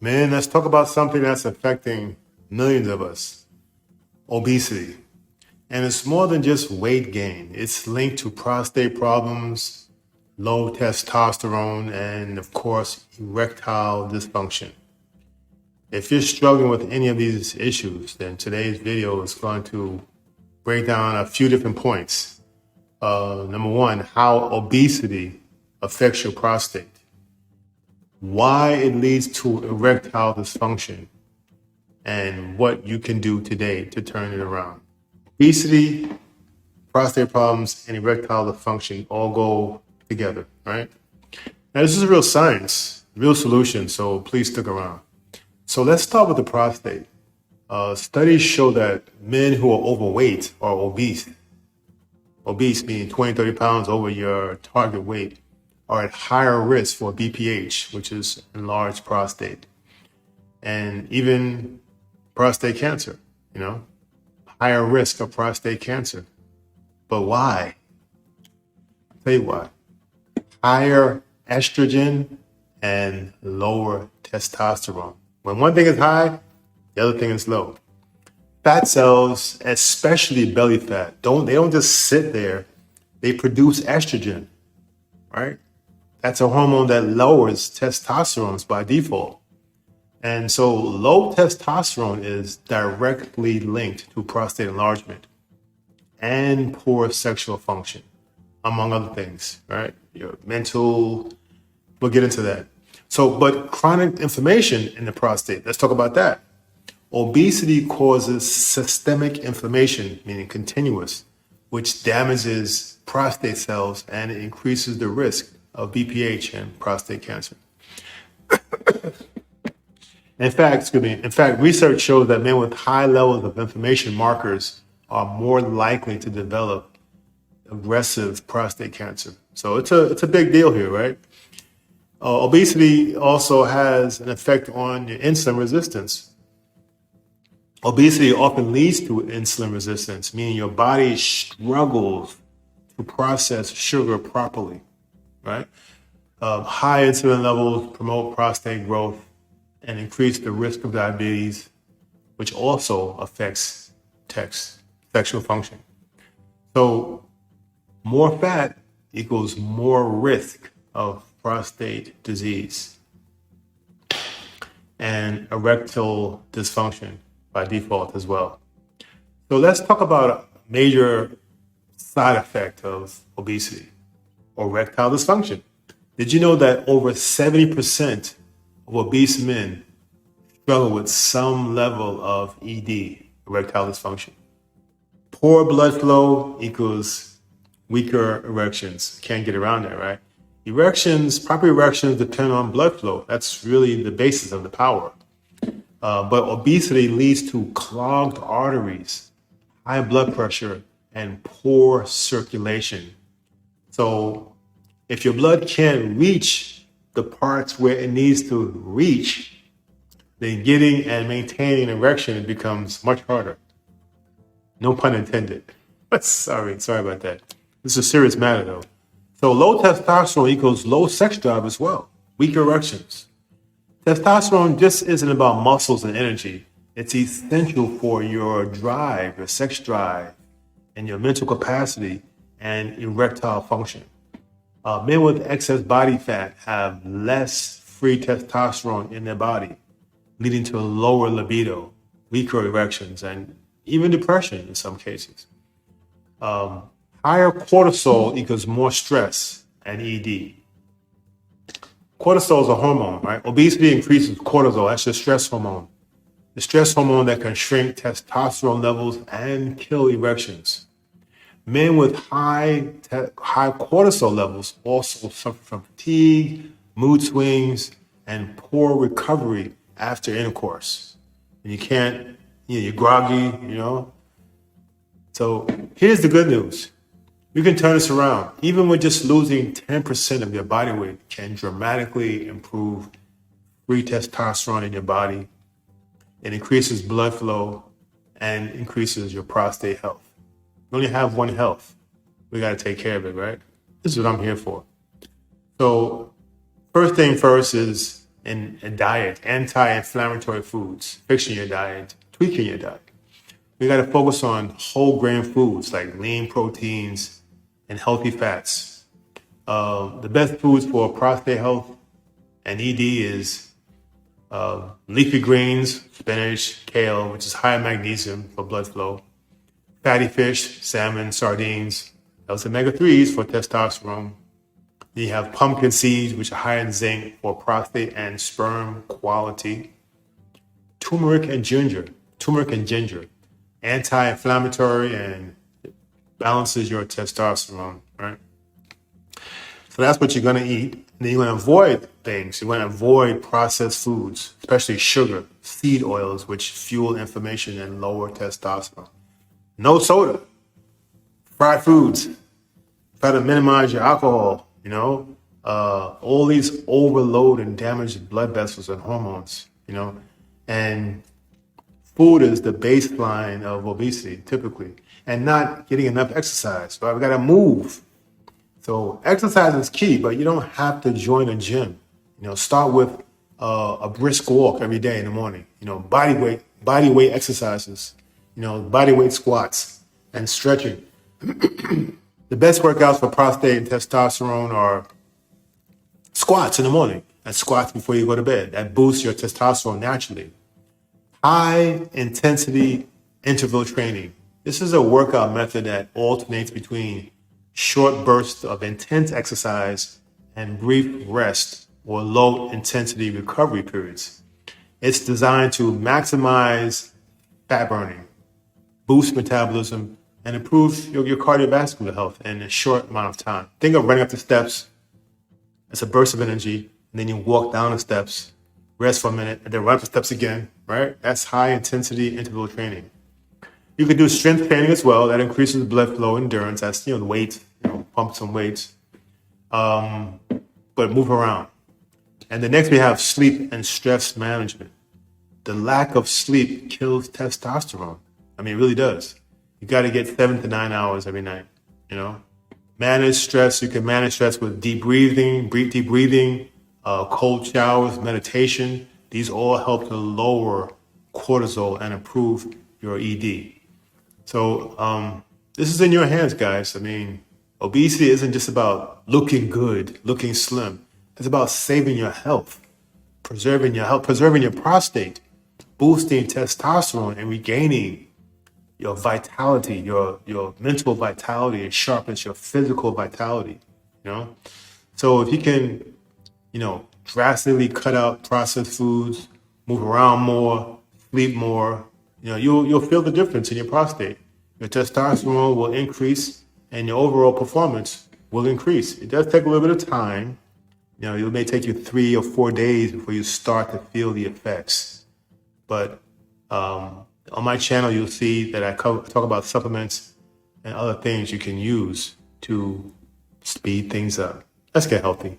Man, let's talk about something that's affecting millions of us, obesity. And it's more than just weight gain. It's linked to prostate problems, low testosterone, and of course, erectile dysfunction. If you're struggling with any of these issues, then today's video is going to break down a few different points. Number one, how obesity affects your prostate, why it leads to erectile dysfunction, and what you can do today to turn it around. Obesity, prostate problems, and erectile dysfunction all go together, right? Now, this is real science, real solution, so please stick around. So let's start with the prostate. Studies show that men who are overweight or obese meaning 20, 30 pounds over your target weight, are at higher risk for BPH, which is enlarged prostate, and even prostate cancer, higher risk of prostate cancer. But why? I'll tell you why. Higher estrogen and lower testosterone. When one thing is high, the other thing is low. Fat cells, especially belly fat, they don't just sit there. They produce estrogen, right? That's a hormone that lowers testosterone by default. And so low testosterone is directly linked to prostate enlargement and poor sexual function, among other things, right? Your mental, we'll get into that. But chronic inflammation in the prostate, let's talk about that. Obesity causes systemic inflammation, meaning continuous, which damages prostate cells and increases the risk of BPH and prostate cancer. In fact, research shows that men with high levels of inflammation markers are more likely to develop aggressive prostate cancer. So it's a big deal here, right? Obesity also has an effect on your insulin resistance. Obesity often leads to insulin resistance, meaning your body struggles to process sugar properly, right? High insulin levels promote prostate growth and increase the risk of diabetes, which also affects sexual function. So more fat equals more risk of prostate disease and erectile dysfunction by default as well. So let's talk about a major side effect of obesity, erectile dysfunction. Did you know that over 70% of obese men struggle with some level of ED, erectile dysfunction? Poor blood flow equals weaker erections. Can't get around that, right? Proper erections depend on blood flow. That's really the basis of the power. But obesity leads to clogged arteries, high blood pressure, and poor circulation. So if your blood can't reach the parts where it needs to reach, then getting and maintaining an erection becomes much harder. No pun intended. But sorry about that. This is a serious matter though. So low testosterone equals low sex drive as well, weaker erections. Testosterone just isn't about muscles and energy. It's essential for your drive, your sex drive, and your mental capacity and erectile function. Men with excess body fat have less free testosterone in their body, leading to a lower libido, weaker erections, and even depression in some cases. Higher cortisol equals more stress and ED. Cortisol is a hormone, right? Obesity increases cortisol. That's the stress hormone. The stress hormone that can shrink testosterone levels and kill erections. Men with high cortisol levels also suffer from fatigue, mood swings, and poor recovery after intercourse. And you can't, you're groggy, So here's the good news. You can turn this around. Even with just losing 10% of your body weight can dramatically improve free testosterone in your body. It increases blood flow and increases your prostate health. We only have one health. We got to take care of it, right? This is what I'm here for. So first thing first is in a diet, anti-inflammatory foods, fixing your diet, tweaking your diet. We got to focus on whole grain foods like lean proteins and healthy fats. The best foods for prostate health and ED is leafy greens, spinach, kale, which is high in magnesium for blood flow, fatty fish, salmon, sardines, those omega-3s for testosterone. You have pumpkin seeds, which are high in zinc for prostate and sperm quality. Turmeric and ginger, anti-inflammatory and balances your testosterone, right? So that's what you're going to eat. And then you're going to avoid things. You're going to avoid processed foods, especially sugar, seed oils, which fuel inflammation and lower testosterone. No soda, fried foods. Try to minimize your alcohol, all these overload and damage blood vessels and hormones, and food is the baseline of obesity typically, and not getting enough exercise. Right? We got to move. So exercise is key, but you don't have to join a gym. Start with a brisk walk every day in the morning. Body weight exercises. Body weight squats and stretching. The best workouts for prostate and testosterone are squats in the morning and squats before you go to bed. That boosts your testosterone naturally. High intensity interval training. This is a workout method that alternates between short bursts of intense exercise and brief rest or low intensity recovery periods. It's designed to maximize fat burning, boost metabolism, and improve your cardiovascular health in a short amount of time. Think of running up the steps. It's a burst of energy, and then you walk down the steps, rest for a minute, and then run up the steps again, right? That's high intensity interval training. You can do strength training as well. That increases blood flow endurance. That's, the weight, pump some weights, but move around. And the next we have sleep and stress management. The lack of sleep kills testosterone. It really does. You got to get 7 to 9 hours every night, Manage stress. You can manage stress with deep breathing, cold showers, meditation. These all help to lower cortisol and improve your ED. So this is in your hands, guys. Obesity isn't just about looking good, looking slim. It's about saving your health, preserving your prostate, boosting testosterone, and regaining your vitality, your mental vitality, your sharpness, your physical vitality, So if you can, drastically cut out processed foods, move around more, sleep more, you'll feel the difference in your prostate. Your testosterone will increase and your overall performance will increase. It does take a little bit of time. It may take you 3 or 4 days before you start to feel the effects. But on my channel, you'll see that I talk about supplements and other things you can use to speed things up. Let's get healthy.